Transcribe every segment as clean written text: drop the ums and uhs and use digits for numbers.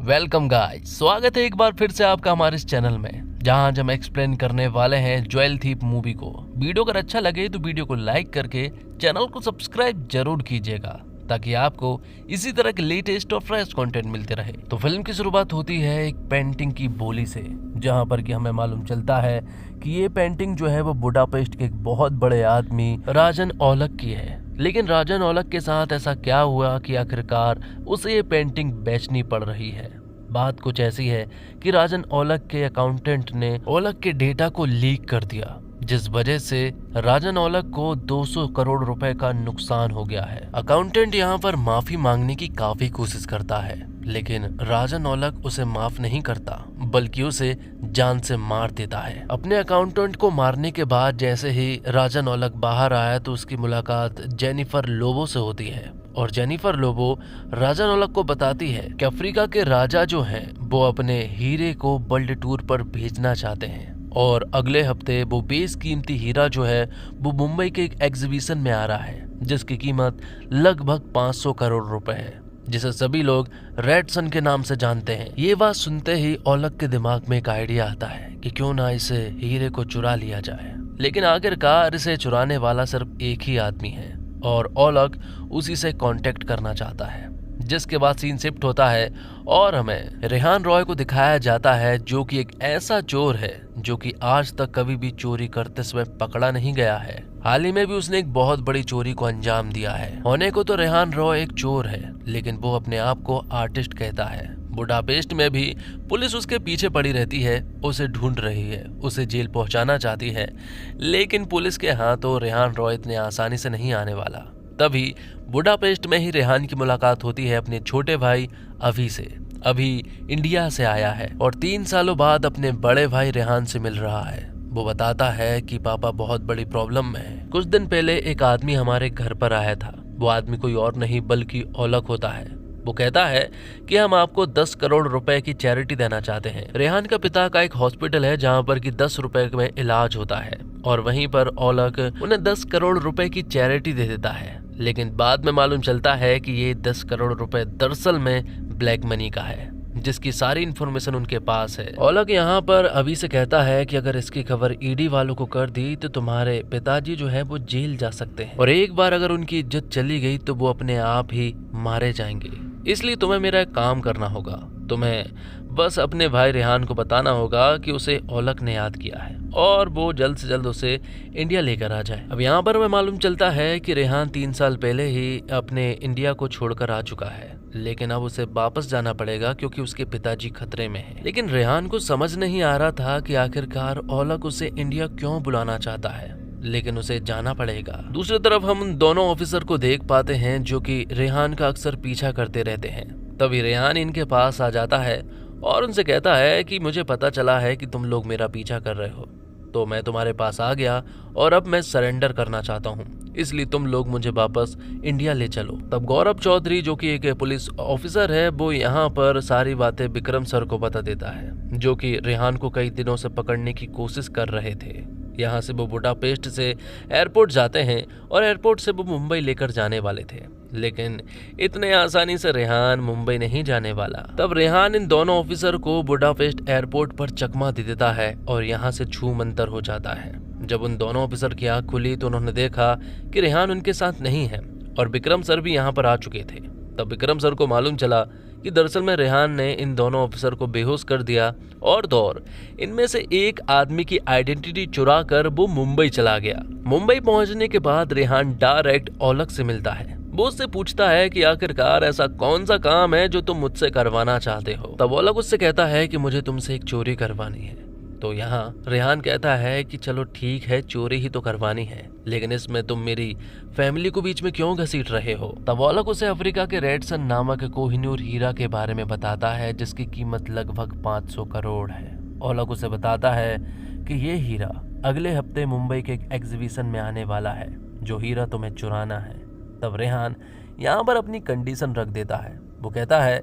Welcome guys, स्वागत है एक बार फिर से आपका हमारे इस चैनल में, जहां आज हम एक्सप्लेन करने वाले हैं ज्वेल थीप मूवी को। वीडियो अगर अच्छा लगे तो वीडियो को लाइक करके चैनल को सब्सक्राइब जरूर कीजिएगा, ताकि आपको इसी तरह के लेटेस्ट और फ्रेश कंटेंट मिलते रहे। तो फिल्म की शुरुआत होती है एक पेंटिंग की बोली से, जहां पर कि हमें मालूम चलता है कि ये पेंटिंग जो है वो बुडापेस्ट के एक बहुत बड़े आदमी राजन ओलक की है। लेकिन राजन ओलक के साथ ऐसा क्या हुआ कि आखिरकार उसे ये पेंटिंग बेचनी पड़ रही है। बात कुछ ऐसी है कि राजन ओलक के अकाउंटेंट ने ओलक के डेटा को लीक कर दिया, जिस वजह से राजन ओलक को 200 करोड़ रुपए का नुकसान हो गया है। अकाउंटेंट यहाँ पर माफी मांगने की काफी कोशिश करता है, लेकिन राजन ओलक उसे माफ नहीं करता, बल्कि उसे जान से मार देता है। अपने अकाउंटेंट को मारने के बाद जैसे ही राजन ओलक बाहर आया तो उसकी मुलाकात जेनिफर लोबो से होती है, और जेनिफर लोबो राजन ओलक को बताती है कि अफ्रीका के राजा जो हैं वो अपने हीरे को वर्ल्ड टूर पर भेजना चाहते हैं, और अगले हफ्ते वो बेशकीमती हीरा जो है वो मुंबई के एक एग्जीबिशन में आ रहा है, जिसकी कीमत लगभग 500 करोड़ रुपए है, जिसे सभी लोग रेड सन के नाम से जानते हैं। ये बात सुनते ही ओलक के दिमाग में एक आइडिया आता है कि क्यों ना इसे हीरे को चुरा लिया जाए। लेकिन आखिरकार इसे चुराने वाला सिर्फ एक ही आदमी है, और ओलक उसी से कांटेक्ट करना चाहता है। जिसके बाद सीन शिफ्ट होता है और हमें रेहान रॉय को दिखाया जाता है, जो कि एक ऐसा चोर है जो कि आज तक कभी भी चोरी करते समय पकड़ा नहीं गया है। हाल ही में भी उसने एक बहुत बड़ी चोरी को अंजाम दिया है। होने को तो रेहान रॉय एक चोर है, लेकिन वो अपने आप को आर्टिस्ट कहता है। बुडापेस्ट में भी पुलिस उसके पीछे पड़ी रहती है, उसे ढूंढ रही है, उसे जेल पहुंचाना चाहती है, लेकिन पुलिस के हाथों रेहान रॉय इतने आसानी से नहीं आने वाला। तभी बुडापेस्ट में ही रेहान की मुलाकात होती है अपने छोटे भाई अभी से। अभी इंडिया से आया है और 3 सालों बाद अपने बड़े भाई रेहान से मिल रहा है। वो बताता है कि पापा बहुत बड़ी प्रॉब्लम में है। कुछ दिन पहले एक आदमी हमारे घर पर आया था। वो आदमी कोई और नहीं बल्कि ओलक होता है। वो कहता है कि हम आपको 10 करोड़ रुपए की चैरिटी देना चाहते हैं। रेहान का पिता का एक हॉस्पिटल है जहां पर कि 10 रुपए में इलाज होता है, और वहीं पर ओलक उन्हें 10 करोड़ रुपए की चैरिटी दे देता है। लेकिन बाद में मालूम चलता है कि ये 10 करोड़ रुपए दरअसल में ब्लैक मनी का है, जिसकी सारी इन्फॉर्मेशन उनके पास है। ओलक यहाँ पर अभी से कहता है कि अगर इसकी खबर ईडी वालों को कर दी तो तुम्हारे पिताजी जो है वो जेल जा सकते हैं, और एक बार अगर उनकी इज्जत चली गई तो वो अपने आप ही मारे जाएंगे। इसलिए तुम्हें मेरा एक काम करना होगा। तुम्हें बस अपने भाई रेहान को बताना होगा कि उसे ओलक ने याद किया है और वो जल्द से जल्द उसे इंडिया लेकर आ जाए। अब यहाँ पर हमें मालूम चलता है कि रेहान 3 साल पहले ही अपने इंडिया को छोड़कर आ चुका है, लेकिन अब उसे वापस जाना पड़ेगा क्योंकि उसके पिताजी खतरे में हैं। लेकिन रेहान को समझ नहीं आ रहा था कि आखिरकार ओलक उसे इंडिया क्यों बुलाना चाहता है, लेकिन उसे जाना पड़ेगा। दूसरी तरफ हम उन दोनों ऑफिसर को देख पाते हैं जो कि रेहान का अक्सर पीछा करते रहते हैं। तभी रेहान इनके पास आ जाता है और उनसे कहता है कि मुझे पता चला है कि तुम लोग मेरा पीछा कर रहे हो, तो मैं तुम्हारे पास आ गया और अब मैं सरेंडर करना चाहता हूँ, इसलिए तुम लोग मुझे वापस इंडिया ले चलो। तब गौरव चौधरी जो कि एक पुलिस ऑफिसर है, वो यहाँ पर सारी बातें विक्रम सर को बता देता है, जो कि रेहान को कई दिनों से पकड़ने की कोशिश कर रहे थे। यहाँ से वो बुडापेस्ट से एयरपोर्ट जाते हैं और एयरपोर्ट से वो मुंबई लेकर जाने वाले थे, लेकिन इतने आसानी से रेहान मुंबई नहीं जाने वाला। तब रेहान इन दोनों ऑफिसर को बुडापेस्ट एयरपोर्ट पर चकमा दे देता है और यहाँ से छू मंतर हो जाता है। जब उन दोनों ऑफिसर की आंख खुली तो उन्होंने देखा कि रेहान उनके साथ नहीं है और विक्रम सर भी यहाँ पर आ चुके थे। तब विक्रम सर को मालूम चला कि दरअसल में रेहान ने इन दोनों ऑफिसर को बेहोश कर दिया और इनमें से एक आदमी की आइडेंटिटी चुरा कर वो मुंबई चला गया। मुंबई पहुंचने के बाद रेहान डायरेक्ट ओलक से मिलता है। वो उससे पूछता है कि आखिरकार ऐसा कौन सा काम है जो तुम मुझसे करवाना चाहते हो। तब ओलक उससे कहता है कि मुझे तुमसे एक चोरी करवानी है। तो यहाँ रेहान कहता है कि चलो ठीक है, चोरी ही तो करवानी है, लेकिन इसमें तुम मेरी फैमिली को बीच में क्यों घसीट रहे हो। तब ओलक उसे अफ्रीका के रेड सन नामक कोहिनूर हीरा के बारे में बताता है, जिसकी कीमत लगभग 500 करोड़ है। ओलक उसे बताता है कि ये हीरा अगले हफ्ते मुंबई के एक एग्जीबिशन में आने वाला है, जो हीरा तुम्हें चुराना है। तब रेहान यहाँ पर अपनी कंडीशन रख देता है। वो कहता है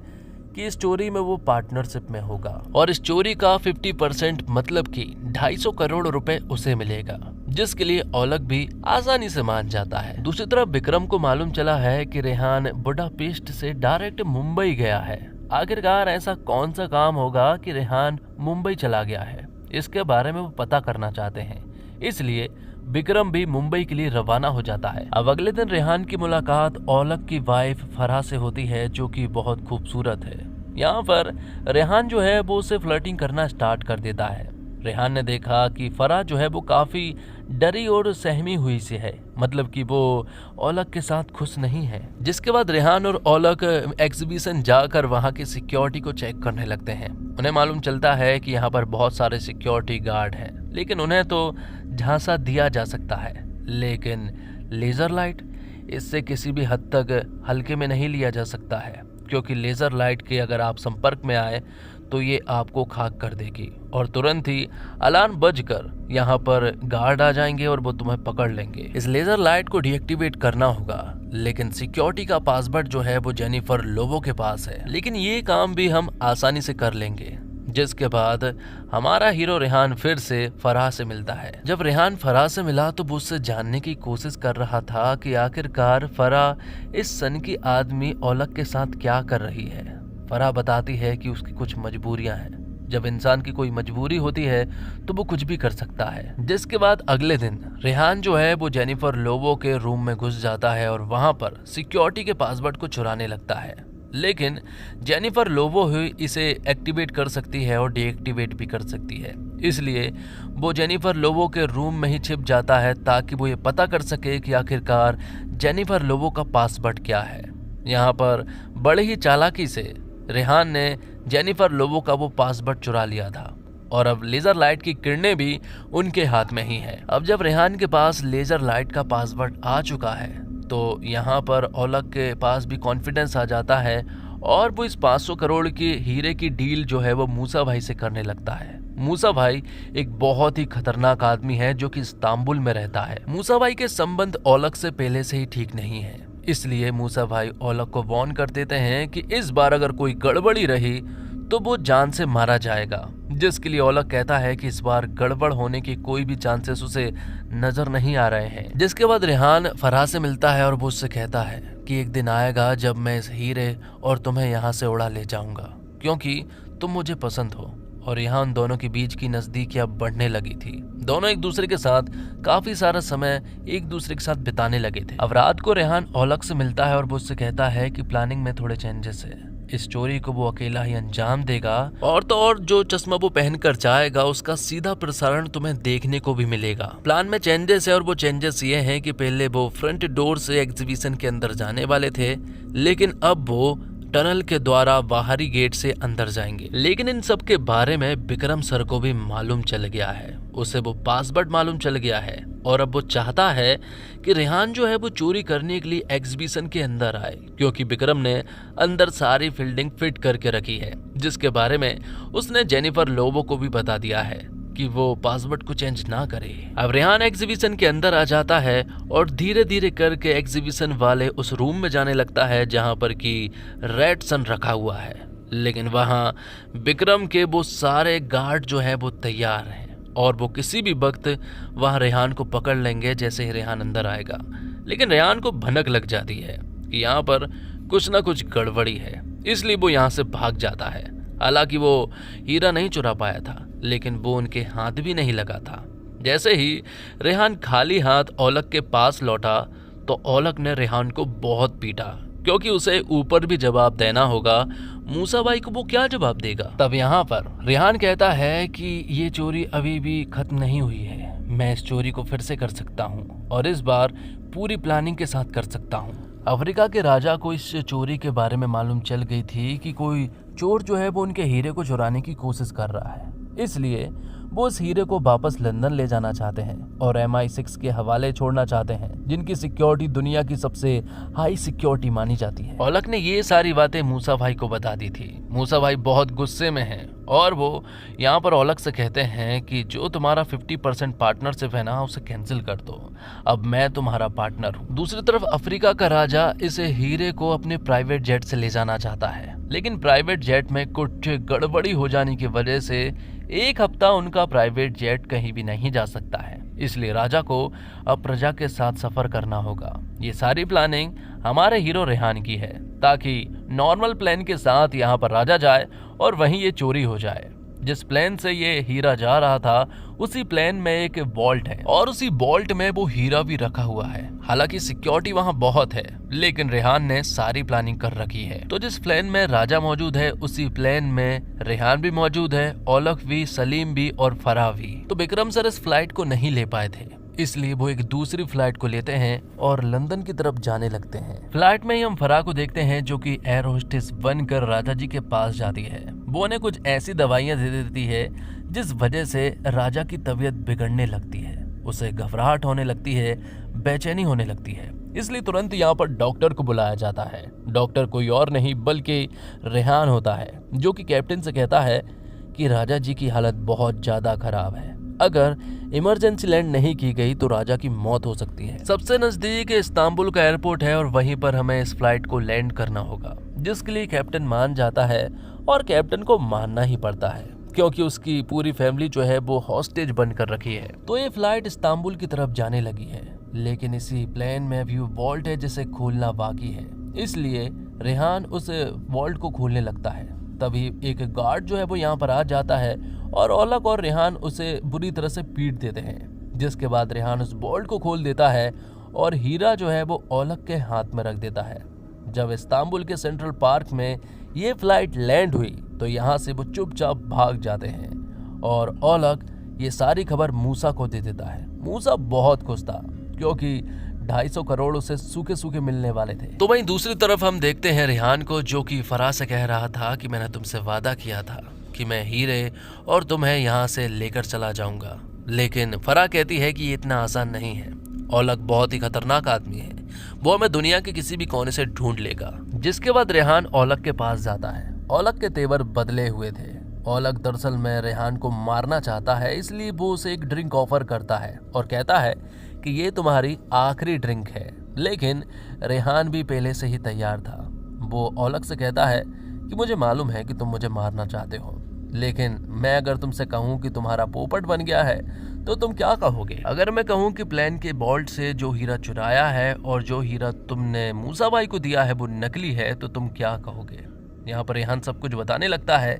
कि इस चोरी में वो पार्टनरशिप में होगा और इस चोरी का 50% मतलब कि 250 करोड़ रुपए उसे मिलेगा, जिसके लिए ओलक भी आसानी से मान जाता है। दूसरी तरफ विक्रम को मालूम चला है कि रेहान बुडापेस्ट से डायरेक्ट मुंबई गया है आखिरकार ऐसा कौन सा काम होगा कि रेहान मुंबई चला गया है, इसके बारे में वो पता करना चाहते हैं। इसलिए विक्रम भी मुंबई के लिए रवाना हो जाता है। अब अगले दिन रेहान की मुलाकात औलक की वाइफ फराह से होती है, जो कि बहुत खूबसूरत है। यहाँ पर रेहान जो है वो उसे फ्लर्टिंग करना स्टार्ट कर देता है। रेहान ने देखा कि फराह जो है वो काफी डरी और सहमी हुई सी है, मतलब कि वो औलक के साथ खुश नहीं है। जिसके बाद रेहान और औलक एग्जीबिशन जाकर वहां की सिक्योरिटी को चेक करने लगते हैं। उन्हें मालूम चलता है कि यहाँ पर बहुत सारे सिक्योरिटी गार्ड हैं, लेकिन उन्हें तो झांसा दिया जा सकता है, लेकिन लेजर लाइट, इससे किसी भी हद तक हल्के में नहीं लिया जा सकता है, क्योंकि लेजर लाइट के अगर आप संपर्क में आए तो ये आपको खाक कर देगी और तुरंत ही अलार्म बजकर यहाँ पर गार्ड आ जाएंगे और वो तुम्हें पकड़ लेंगे। इस लेजर लाइट को डीएक्टिवेट करना होगा, लेकिन सिक्योरिटी का पासवर्ड जो है वो जेनिफर लोबो के पास है, लेकिन ये काम भी हम आसानी से कर लेंगे। जिसके बाद हमारा हीरो रेहान फिर से फराह से मिलता है। जब रेहान फराह से मिला तो वो उससे जानने की कोशिश कर रहा था कि आखिरकार फराह इस सन की आदमी औलक के साथ क्या कर रही है। फराह बताती है कि उसकी कुछ मजबूरियां हैं। जब इंसान की कोई मजबूरी होती है तो वो कुछ भी कर सकता है। जिसके बाद अगले दिन रेहान जो है वो जेनिफर लोबो के रूम में घुस जाता है और वहां पर सिक्योरिटी के पासवर्ड को चुराने लगता है, लेकिन जेनिफर लोबो ही इसे एक्टिवेट कर सकती है और डीएक्टिवेट भी कर सकती है। इसलिए वो जेनिफर लोबो के रूम में ही छिप जाता है ताकि वो ये पता कर सके कि आखिरकार जेनिफर लोबो का पासवर्ड क्या है। यहाँ पर बड़े ही चालाकी से रेहान ने जेनिफर लोबो का वो पासवर्ड चुरा लिया था और अब लेजर लाइट की किरणें भी उनके हाथ में ही है। अब जब रेहान के पास लेजर लाइट का पासवर्ड आ चुका है तो यहाँ पर औलक के पास भी कॉन्फिडेंस आ जाता है और वो इस 500 करोड़ की हीरे की डील जो है वो मूसा भाई से करने लगता है। मूसा भाई एक बहुत ही खतरनाक आदमी है जो कि इस्तांबुल में रहता है। मूसा भाई के संबंध औलक से पहले से ही ठीक नहीं है, इसलिए मूसा भाई औलक को वार्न कर देते हैं कि इस बार अगर कोई गड़बड़ी रही तो वो जान से मारा जाएगा। जिसके लिए औलक कहता है कि इस बार गड़बड़ होने की कोई भी चांसेस उसे नजर नहीं आ रहे हैं। जिसके बाद रेहान फराह से मिलता है और वो उससे कहता है कि एक दिन आएगा जब मैं इस हीरे और तुम्हें यहाँ से उड़ा ले जाऊंगा, क्योंकि तुम मुझे पसंद हो। और यहाँ उन दोनों के बीच की नजदीकियां बढ़ने लगी थी। दोनों एक दूसरे के साथ काफी सारा समय एक दूसरे के साथ बिताने लगे थे। अब रात को रेहान औलक से मिलता है और वो उससे कहता है कि प्लानिंग में थोड़े चेंजेस है। इस चोरी को वो अकेला ही अंजाम देगा और तो और जो चश्मा वो पहनकर जाएगा उसका सीधा प्रसारण तुम्हें देखने को भी मिलेगा। प्लान में चेंजेस है और वो चेंजेस ये हैं कि पहले वो फ्रंट डोर से एग्जीबिशन के अंदर जाने वाले थे, लेकिन अब वो टनल के द्वारा बाहरी गेट से अंदर जाएंगे। लेकिन इन सब के बारे में विक्रम सर को भी मालूम चल गया है, उसे वो पासवर्ड मालूम चल गया है और अब वो चाहता है कि रेहान जो है वो चोरी करने के लिए एग्जीबिशन के अंदर आए, क्योंकि विक्रम ने अंदर सारी फील्डिंग फिट करके रखी है, जिसके बारे में उसने जेनिफर लोबो को भी बता दिया है कि वो पासवर्ड को चेंज ना करे। अब रेहान एग्जीबिशन के अंदर आ जाता है और धीरे धीरे करके एग्जीबिशन वाले उस रूम में जाने लगता है जहां पर कि रेड सन रखा हुआ है, लेकिन वहां विक्रम के वो सारे गार्ड जो है वो तैयार हैं और वो किसी भी वक्त वहां रेहान को पकड़ लेंगे जैसे ही रेहान अंदर आएगा। लेकिन रेहान को भनक लग जाती है कि यहाँ पर कुछ ना कुछ गड़बड़ी है, इसलिए वो यहाँ से भाग जाता है। हालांकि वो हीरा नहीं चुरा पाया था, लेकिन वो उनके हाथ भी नहीं लगा था। जैसे ही रेहान खाली हाथ औलक के पास लौटा तो औलक ने रेहान को बहुत पीटा, क्योंकि उसे ऊपर भी जवाब देना होगा। मूसा भाई को वो क्या जवाब देगा? तब यहाँ पर रेहान कहता है कि ये चोरी अभी भी खत्म नहीं हुई है, मैं इस चोरी को फिर से कर सकता हूँ और इस बार पूरी प्लानिंग के साथ कर सकता हूँ। अफ्रीका के राजा को इस चोरी के बारे में मालूम चल गई थी कि कोई चोर जो है वो उनके हीरे को चुराने की कोशिश कर रहा है, इसलिए वो इस हीरे को वापस लंदन ले जाना चाहते हैं और MI6 के हवाले छोड़ना चाहते हैं, जिनकी सिक्योरिटी दुनिया की सबसे हाई सिक्योरिटी मानी जाती है। औलक ने ये सारी बातें मूसा भाई को बता दी थी। मूसा भाई बहुत गुस्से में हैं और वो यहाँ पर औलक से कहते हैं कि जो तुम्हारा 50% पार्टनरशिप है ना, उसे कैंसिल कर दो, अब मैं तुम्हारा पार्टनर हूँ। दूसरी तरफ अफ्रीका का राजा इस हीरे को अपने प्राइवेट जेट से ले जाना चाहता है, लेकिन प्राइवेट जेट में कुछ गड़बड़ी हो जाने की वजह से एक हफ्ता उनका प्राइवेट जेट कहीं भी नहीं जा सकता है, इसलिए राजा को अब प्रजा के साथ सफर करना होगा। ये सारी प्लानिंग हमारे हीरो रेहान की है। ताकि नॉर्मल प्लेन के साथ यहाँ पर राजा जाए और वहीं ये चोरी हो जाए। जिस प्लेन से ये हीरा जा रहा था उसी प्लेन में एक वॉल्ट है और उसी वॉल्ट में वो हीरा भी रखा हुआ है। हालांकि सिक्योरिटी वहां बहुत है, लेकिन रेहान ने सारी प्लानिंग कर रखी है। तो जिस प्लेन में राजा मौजूद है उसी प्लेन में रेहान भी मौजूद है, औलख भी, सलीम भी और फराह भी। तो विक्रम सर इस फ्लाइट को नहीं ले पाए थे, इसलिए वो एक दूसरी फ्लाइट को लेते हैं और लंदन की तरफ जाने लगते हैं। फ्लाइट में ही हम फराह को देखते हैं जो कि एयर होस्टेस बनकर राजा जी के पास जाती है। वो उन्हें कुछ ऐसी दवाइयां दे देती है जिस वजह से राजा की तबीयत बिगड़ने लगती है, उसे घबराहट होने लगती है, बेचैनी होने लगती है। इसलिए तुरंत यहाँ पर डॉक्टर को बुलाया जाता है। डॉक्टर कोई और नहीं बल्कि रेहान होता है, जो कि कैप्टन से कहता है कि राजा जी की हालत बहुत ज्यादा खराब है, अगर इमरजेंसी लैंड नहीं की गई तो राजा की मौत हो सकती है। सबसे नजदीक इस्तांबुल का एयरपोर्ट है और वहीं पर हमें इस फ्लाइट को लैंड करना होगा, जिसके लिए कैप्टन मान जाता है और कैप्टन को मानना ही पड़ता है क्योंकि उसकी पूरी फैमिली जो है वो हॉस्टेज बनकर रखी है। तो ये फ्लाइट इस्तांबुल की तरफ जाने लगी है, लेकिन इसी प्लेन में भी वॉल्ट है जिसे खोलना बाकी है। इसलिए रेहान उस वॉल्ट को खोलने लगता है। तभी एक गार्ड जो है वो यहाँ पर आ जाता है और औलख और रेहान उसे बुरी तरह से पीट देते हैं, जिसके बाद रेहान उस वॉल्ट को खोल देता है और हीरा जो है वो औलख के हाथ में रख देता है। जब इस्तांबुल के सेंट्रल पार्क में ये फ्लाइट लैंड हुई तो यहाँ से वो चुपचाप भाग जाते हैं और औलख ये सारी खबर मूसा को दे देता है। मूसा बहुत खुश था क्योंकि 250 करोड़ उसे सूखे सूखे मिलने वाले थे। तो वहीं दूसरी तरफ हम देखते हैं रेहान को, जो कि फराह से कह रहा था कि मैंने तुमसे वादा किया था कि मैं हीरे और तुम्हें यहाँ से लेकर चला जाऊंगा, लेकिन फराह कहती है कि ये इतना आसान नहीं है। औलख बहुत ही खतरनाक आदमी है, वो हमें दुनिया के किसी भी कोने से ढूंढ लेगा। जिसके बाद रेहान औलख के पास जाता है। औलख के तेवर बदले हुए थे। औलख दरअसल में रेहान को मारना चाहता है, इसलिए वो उसे एक ड्रिंक ऑफर करता है और कहता है कि ये तुम्हारी आखिरी ड्रिंक है। लेकिन रेहान भी पहले से ही तैयार था। वो औलख से कहता है कि मुझे मालूम है कि तुम मुझे मारना चाहते हो, लेकिन मैं अगर तुमसे कहूँ कि तुम्हारा पोपट बन गया है तो तुम क्या कहोगे? अगर मैं कहूँ कि प्लेन के वॉल्ट से जो हीरा चुराया है और जो हीरा तुमने मूसा भाई को दिया है वो नकली है, तो तुम क्या कहोगे? यहाँ पर रेहान सब कुछ बताने लगता है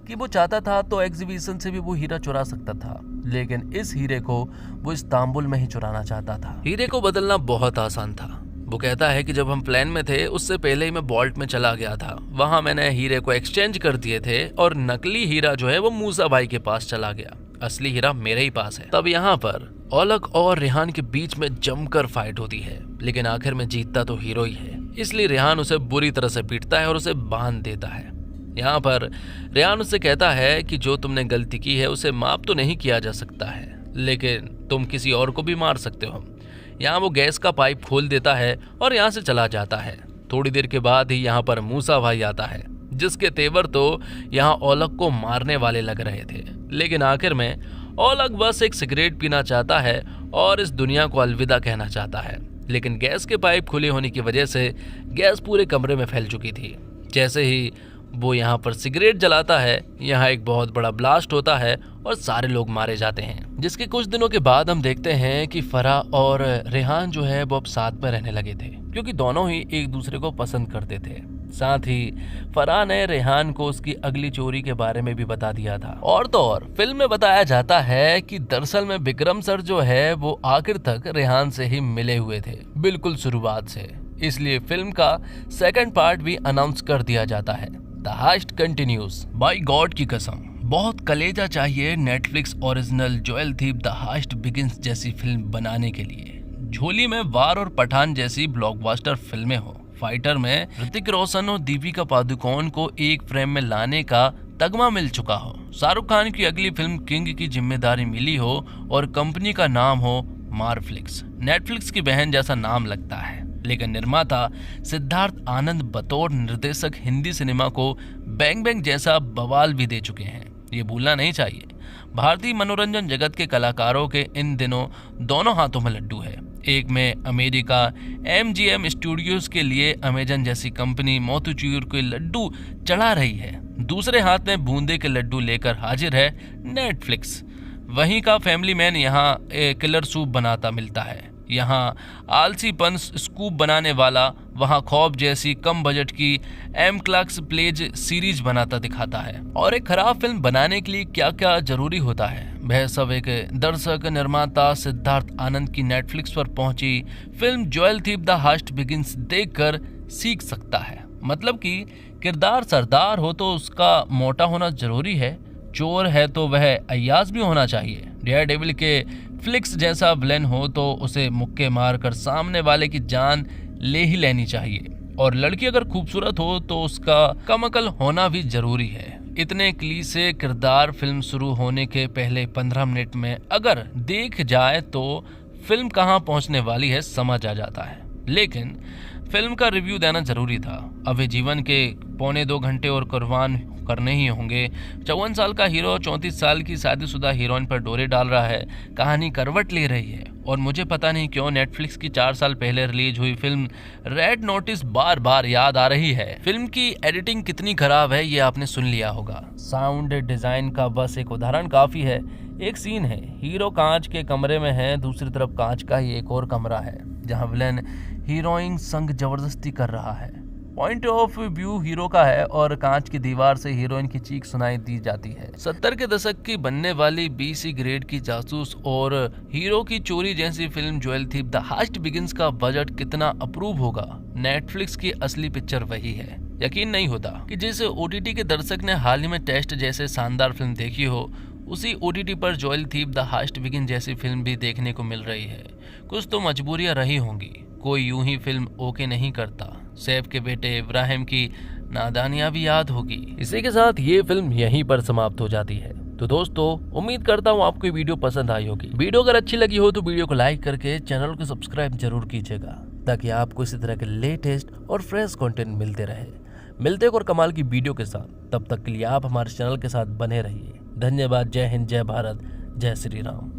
कि वो चाहता था तो एग्जीबिशन से भी वो हीरा चुरा सकता था, लेकिन इस हीरे को वो इस्तांबुल में ही चुराना चाहता था। हीरे को बदलना बहुत आसान था। वो कहता है कि जब हम प्लेन में थे उससे पहले ही मैं वॉल्ट में चला गया था, वहां मैंने हीरे को एक्सचेंज कर दिए थे और नकली हीरा जो है वो मूसा भाई के पास चला गया, असली हीरा मेरे ही पास है। तब यहाँ पर औलख और रेहान के बीच में जमकर फाइट होती है, लेकिन आखिर में जीतता तो हीरो ही है। इसलिए रेहान उसे बुरी तरह से पीटता है और उसे बांध देता है। यहाँ पर रेहान उससे कहता है कि जो तुमने गलती की है उसे माफ तो नहीं किया जा सकता है, लेकिन तुम किसी और को भी मार सकते हो। यहाँ वो गैस का पाइप खोल देता है और यहाँ से चला जाता है। थोड़ी देर के बाद ही यहाँ पर मूसा भाई आता है, जिसके तेवर तो यहाँ औलख को मारने वाले लग रहे थे, लेकिन आखिर में औलख बस एक सिगरेट पीना चाहता है और इस दुनिया को अलविदा कहना चाहता है। लेकिन गैस के पाइप खुले होने की वजह से गैस पूरे कमरे में फैल चुकी थी। जैसे ही वो यहाँ पर सिगरेट जलाता है, यहाँ एक बहुत बड़ा ब्लास्ट होता है और सारे लोग मारे जाते हैं। जिसके कुछ दिनों के बाद हम देखते हैं कि फराह और रेहान जो है वो अब साथ में रहने लगे थे, क्योंकि दोनों ही एक दूसरे को पसंद करते थे। साथ ही फराह ने रेहान को उसकी अगली चोरी के बारे में भी बता दिया था। और तो और फिल्म में बताया जाता है कि दरअसल में विक्रम सर जो है वो आखिर तक रेहान से ही मिले हुए थे, बिल्कुल शुरुआत से। इसलिए फिल्म का सेकंड पार्ट भी अनाउंस कर दिया जाता है, the heist continues. By god की कसम, बहुत कलेजा चाहिए Netflix original jewel thief the heist begins जैसी फिल्म बनाने के लिए। झोली में वार और पठान जैसी ब्लॉकबस्टर फिल्में हो, फाइटर में ऋतिक रोशन और दीपिका पादुकोण को एक फ्रेम में लाने का तगमा मिल चुका हो, शाहरुख खान की अगली फिल्म किंग की जिम्मेदारी मिली हो और कंपनी का नाम हो मारफ्लिक्स। नेटफ्लिक्स की बहन जैसा नाम लगता है, लेकिन निर्माता सिद्धार्थ आनंद बतौर निर्देशक हिंदी सिनेमा को बैंग बैंग जैसा बवाल भी दे चुके हैं, ये भूलना नहीं चाहिए। भारतीय मनोरंजन जगत के कलाकारों के इन दिनों दोनों हाथों में लड्डू है। एक में अमेरिका MGM स्टूडियोज के लिए अमेजन जैसी कंपनी मोतीचूर के लड्डू चढ़ा रही है, दूसरे हाथ में बूंदे के लड्डू लेकर हाजिर है नेटफ्लिक्स। वहीं का फैमिली मैन यहाँ किलर सूप बनाता मिलता है। यहाँ आलसीपन स्कूप बनाने वाला, वहाँ खौफ जैसी कम बजट की एम क्लार्क्स प्लेज सीरीज बनाता दिखाता है। और एक खराब फिल्म बनाने के लिए क्या क्या जरूरी होता है वह सब एक दर्शक निर्माता सिद्धार्थ आनंद की नेटफ्लिक्स पर पहुंची film jewel thief the hast begins देखकर सीख सकता है। मतलब कि किरदार सरदार हो तो उसका मोटा होना जरूरी है, चोर है तो वह अय्याज भी होना चाहिए, डेयर डेविल के फ्लिक्स जैसा विलेन हो तो उसे मुक्के मारकर सामने वाले की जान ले ही लेनी चाहिए, और लड़की अगर खूबसूरत हो तो उसका कमअकल होना भी जरूरी है। इतने क्लीशे किरदार फिल्म शुरू होने के पहले 15 मिनट में अगर देख जाए तो फिल्म कहाँ पहुँचने वाली है समझ आ जाता है। लेकिन फिल्म का रिव्यू देना जरूरी था। अब ये जीवन के 1.25 घंटे और कुर्बान करने ही होंगे। 54 साल का हीरो 34 साल की शादीशुदा हीरोइन पर डोरे डाल रहा है, कहानी करवट ले रही है, और मुझे पता नहीं क्यों नेटफ्लिक्स की 4 साल पहले रिलीज हुई फिल्म रेड नोटिस बार बार याद आ रही है। फिल्म की एडिटिंग कितनी खराब है ये आपने सुन लिया होगा। साउंड डिजाइन का बस एक उदाहरण काफी है। एक सीन है, हीरो कांच के कमरे में है, दूसरी तरफ कांच का ही एक और कमरा है जहां विलेन हीरोइन संग जबरदस्ती कर रहा है। पॉइंट ऑफ व्यू हीरो का है और कांच की दीवार से हीरोइन की चीख सुनाई दी जाती है। 70 के दशक की बनने वाली BC ग्रेड की जासूस और हीरो की चोरी जैसी film jewel thief the hast begins का बजट कितना अप्रूव होगा। नेटफ्लिक्स की असली पिक्चर वही है। यकीन नहीं होता कि जिस OTT के दर्शक ने हाल ही में टेस्ट जैसे शानदार फिल्म देखी हो, उसी OTT पर jewel thief the hast begin जैसी फिल्म भी देखने को मिल रही है। कुछ तो मजबूरियां रही होंगी, कोई यूं ही फिल्म ओके नहीं करता। सैफ के बेटे इब्राहिम की नादानियां भी याद होगी। इसी के साथ ये फिल्म यहीं पर समाप्त हो जाती है। तो दोस्तों, उम्मीद करता हूँ आपको ये वीडियो पसंद आई होगी। वीडियो अगर अच्छी लगी हो तो वीडियो को लाइक करके चैनल को सब्सक्राइब जरूर कीजिएगा, ताकि आपको इसी तरह के लेटेस्ट और फ्रेश कंटेंट मिलते रहे। मिलते एक और कमाल की वीडियो के साथ, तब तक के लिए आप हमारे चैनल के साथ बने रहिए। धन्यवाद। जय हिंद, जय भारत, जय श्री राम।